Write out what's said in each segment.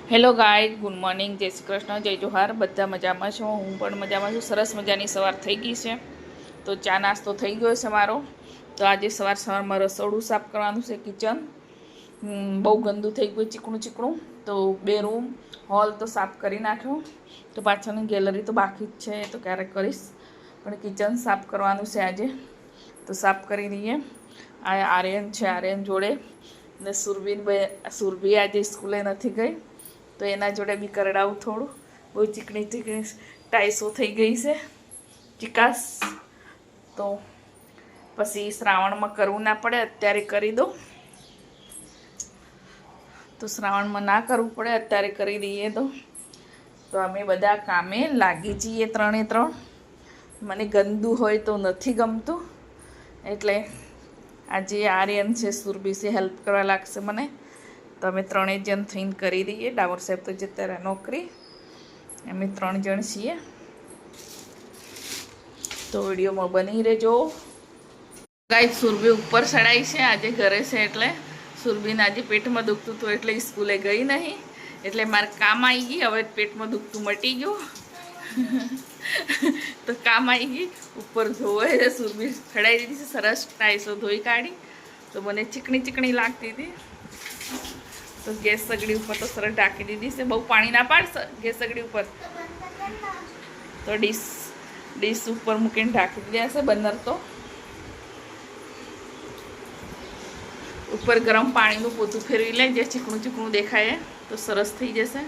Hello guys, good morning, જય શ્રી કૃષ્ણ, જય જોહાર. બધા મજામાં છો? હું પણ મજામાં છું. સરસ મજાની સવાર થઈ ગઈ છે, તો ચા નાસ્તો થઈ ગયો છે મારો. તો આજે સવારમાં રસોડું સાફ કરવાનું છે, કિચન બહુ ગંદુ થઈ ગયું, ચીકણું ચીકણું. તો 2 રૂમ હોલ તો સાફ કરી નાખ્યો, તો પાછળની ગેલેરી તો બાકી જ છે, એ તો ક્યારેક કરીશ. પણ કિચન સાફ કરવાનું છે આજે, તો સાફ કરી દઈએ. આ આર્યન છે, આર્યન જોડે ને સુરભી આજે સ્કૂલે નથી ગઈ, તો એના જોડે બી કરડાવું થોડું. બહુ ચીકણી ચીકણી ટાઈસો થઈ ગઈ છે, ચિકાસ. તો પછી શ્રાવણમાં કરવું ના પડે, અત્યારે કરી દો. તો શ્રાવણમાં ના કરવું પડે, અત્યારે કરી દઈએ. તો અમે બધા કામે લાગી જઈએ, 3 મને ગંદુ હોય તો નથી ગમતું, એટલે આજે આર્યન છે, સુરભી છે, હેલ્પ કરવા લાગશે મને. તો અમે 3 જણ થઈને કરી દઈએ. ડાવર સાહેબ તો જતા રહ્યા નોકરી, અમે 3 જણ છીએ. તો વિડીયોમાં બની રહેજો. ગાઈસ, સુરભી ઉપર ચડાઈ છે, આજે ઘરે છે, એટલે સુરભીને આજે પેટમાં દુખતું હતું, એટલે સ્કૂલે ગઈ નહીં. એટલે મારે કામ આવી ગઈ, હવે પેટમાં દુખતું મટી ગયું. તો કામ આવી ગઈ. ઉપર ધોવે છે, સુરભી ચડાઈ દીધી છે, સરસ ટાઈસો ધોઈ કાઢી. તો મને ચીકણી ચીકણી લાગતી હતી, તો ગેસ સગડી ઉપર તો સરસ ઢાંકી દીધી છે. બહુ પાણી ના પાડશે ગેસ સગડી ઉપર, તો ડીશ ઉપર મૂકીને ઢાંકી દીધા છે. બનર તો ઉપર ગરમ પાણીનું પોતું ફેરવી લે, જે ચીકણું ચીકણું દેખાય તો સરસ થઈ જશે.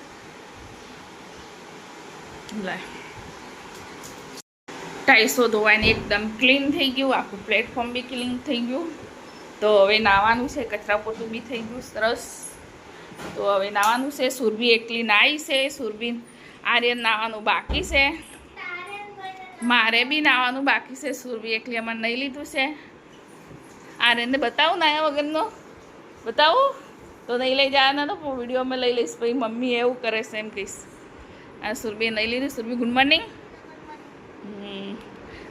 ટાઈસો ધોવાઈને એકદમ ક્લીન થઈ ગયું, આખું પ્લેટફોર્મ બી ક્લીન થઈ ગયું. તો હવે નાવાનું છે, કચરા પોતું બી થઈ ગયું સરસ. તો હવે નાવાનું છે. સુરભી એકલી નાહી છે, સુરભી આર્યન નાવાનું બાકી છે, મારે બી નાવાનું બાકી છે. સુરભી એકલી અમારે નહીં લીધું છે. આર્યનને બતાવું નાયા વગરનો, બતાવું તો નહીં લઈ જવાના, તો વિડીયોમાં લઈ લઈશ. ભાઈ મમ્મી એવું કરે છે એમ કહીશ. આ સુરભીએ નહીં લીધું. Surabhi good morning.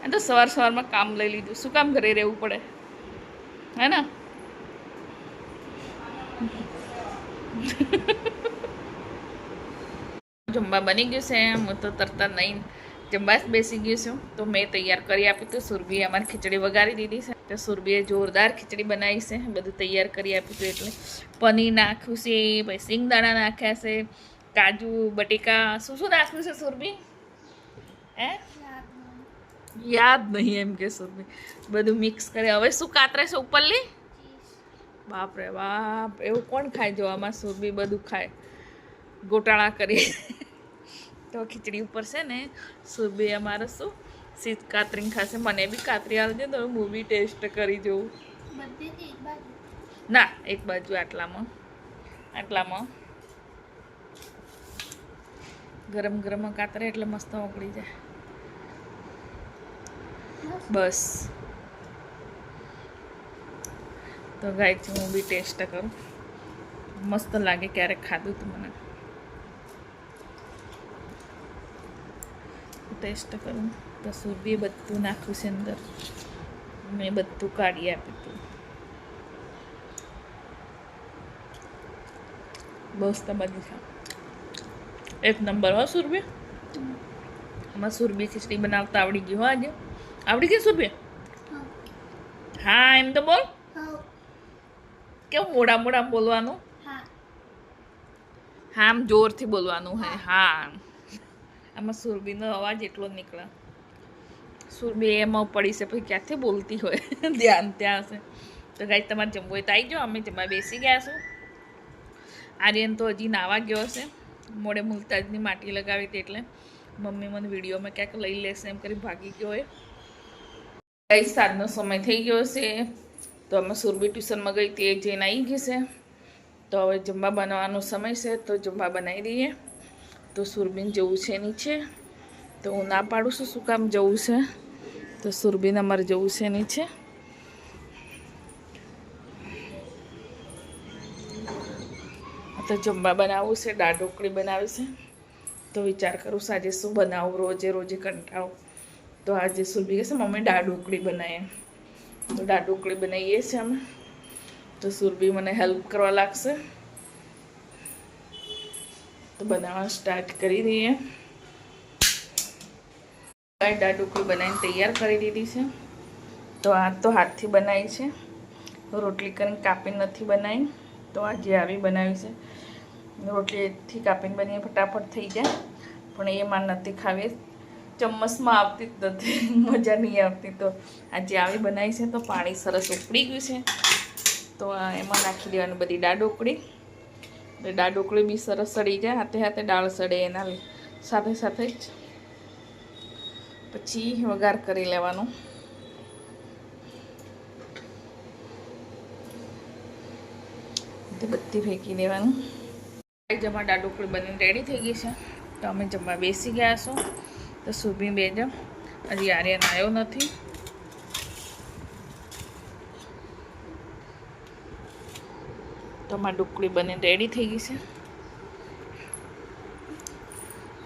એ તો સવારમાં કામ લઈ લીધું, શું કામ ઘરે રહેવું પડે, હે ને? જમવા બની ગયું છે, હું તો તરત નહીં જમવા જ બેસી ગયું છું. તો મેં તૈયાર કરી આપ્યું હતું. સુરભીએ અમારી ખીચડી વઘારી દીધી છે, તો સુરભીએ જોરદાર ખીચડી બનાવી છે. બધું તૈયાર કરી આપ્યું હતું, એટલે પનીર નાખ્યું છે, પછી સિંગદાણા નાખ્યા છે, કાજુ બટેકા, શું શું નાખ્યું છે સુરભી? હે, યાદ નહીં એમ કે સુરભી. બધું મિક્સ કરે. હવે શું કાતરે છે ઉપરલી? બાપરે બાપ, એવું કોણ ખાય? જો આમાં સુરભી બધું ખાય, ગોટાળા કરી. તો ખીચડી ઉપર છે ને, સુરભી અમારે શું સીધ કાતરીને ખાશે. મને બી કાતરી આવજે, તો હું બી ટેસ્ટ કરી જોઉં. ના, એક બાજુ આટલામાં ગરમ ગરમ કાતરે એટલે મસ્ત ઓગળી જાય. બસ. તો ગાય હું બી ટેસ્ટ કરું, મસ્ત લાગે. ક્યારેક ખાધું તું, મને ટેસ્ટ કરું. તો સુરભીએ બધું નાખ્યું છે અંદર, મેં બધું કાઢી આપ્યું હતું. બસ તમારી ખા એક નંબર. હો સુરભી, આમાં સુરભી ખીચડી બનાવતા આવડી ગયું. હો આજે આવડી ગઈ સુરભી? હા એમ તો બોલ. કેવું મોડા બોલવાનું? હા, આમ જોરથી બોલવાનું હે. હા, આમાં સુરભીનો અવાજ એટલો જ નીકળે. સુરભી એમાં પડી છે, પછી ક્યાંથી બોલતી હોય. ધ્યાન ત્યાં હશે. તો ગાઈ, તમારે જમવું હોય તો આવી જાઓ, અમે જમવા બેસી ગયા છું. આર્યન તો હજી નાવા ગયો હશે, મોડે મુલતાજની માટી લગાવી હતી, એટલે મમ્મી મને વિડીયોમાં ક્યાંક લઈ લેશે એમ કરી ભાગી ગયો હોય. ગાઈ, સાંજનો સમય થઈ ગયો છે, તો અમે સુરભી ટ્યુશનમાં ગઈ હતી, એ જઈને આવી ગઈ છે. તો હવે જમવા બનાવવાનો સમય છે, તો જમવા બનાવી દઈએ. તો સુરભીને જવું છે નીચે, તો હું ના પાડું છું, શું કામ જવું છે. તો સુરભીને અમારે જવું છે નીચે. તો જમવા બનાવવું છે, દાળ ઢોકળી બનાવી છે. તો વિચાર કરું આજે શું બનાવું, રોજે કંટાળો. તો આજે સુરભી કહેશે મમ્મી દાળ ઢોકળી બનાવીએ, તો દાળ ઢોકળી બનાવીએ છીએ અમે. તો સુરભી મને હેલ્પ કરવા લાગશે. તો બનાવવા સ્ટાર્ટ કરી દઈએ. દાળ ઢોકળી બનાવીને તૈયાર કરી દીધી છે. તો આ તો હાથથી બનાવી છે, રોટલી કરીને કાપીને નથી બનાવી. તો આજે આવી બનાવી છે. રોટલીથી કાપીને બનીને ફટાફટ થઈ જાય, પણ એમાં નથી ખાવી, ચમ્મચમાં આવતી જ નથી, મજા નહીં આવતી. તો આજે આવી બનાવી છે. તો પાણી સરસ ઉકળી ગયું છે, તો એમાં નાખી દેવાની બધી દાળ ઢોકળી. દાળ ઢોકળી બી સરસ સડી જાય, હાથે હાથે દાળ સડે એના સાથે સાથે જ પછી વઘાર કરી લેવાનું. બધી ફેંકી દેવાનું. જમવા દાળ ઢોકળી બનીને રેડી થઈ ગઈ છે. તો અમે જમવા બેસી ગયા છો. તો સુભી બેજો, હજી આર્યન આવ્યો નથી. તો અમારી ઢોકળી બનીને રેડી થઈ ગઈ છે.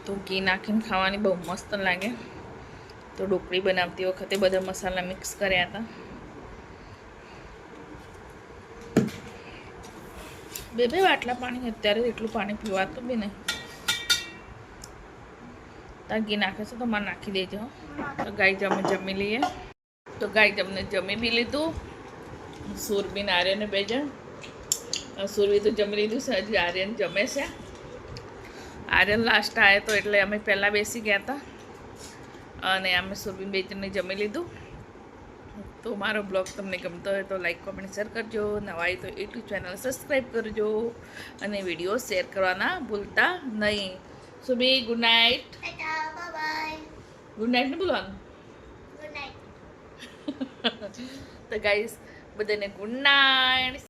તો ઘી નાખીને ખાવાની બહુ મસ્ત લાગે. તો ઢોકળી બનાવતી વખતે બધા મસાલા મિક્સ કર્યા હતા. બે વાટલા પાણી, અત્યારે એટલું પાણી પીવાતું બી નહીં. તાર ઘી નાખે છે તો મારે નાખી દેજો. તો ગાય અમે જમી લઈએ. તો ગાય અમને જમી બી લીધું. સુરબીન આર્યને બે જણ, સુરભી તો જમી લીધું છે, હજી આર્યન જમે છે. આર્યન લાસ્ટ આવ્યો તો એટલે અમે પહેલાં બેસી ગયા હતા અને અમે સુરબીન બે જણને જમી લીધું. તો મારો બ્લોગ તમને ગમતો હોય તો લાઈક કોમેન્ટ શેર કરજો. નવા હોય તો યુટ્યુબ ચેનલ સબસ્ક્રાઈબ કરજો અને વિડીયો શેર કરવાના ભૂલતા નહીં. સુબી ગુડ નાઇટ. ગુડ નાઇટ ને બોલવાનું. તો ગાઈસ બધાને ગુડ નાઇટ.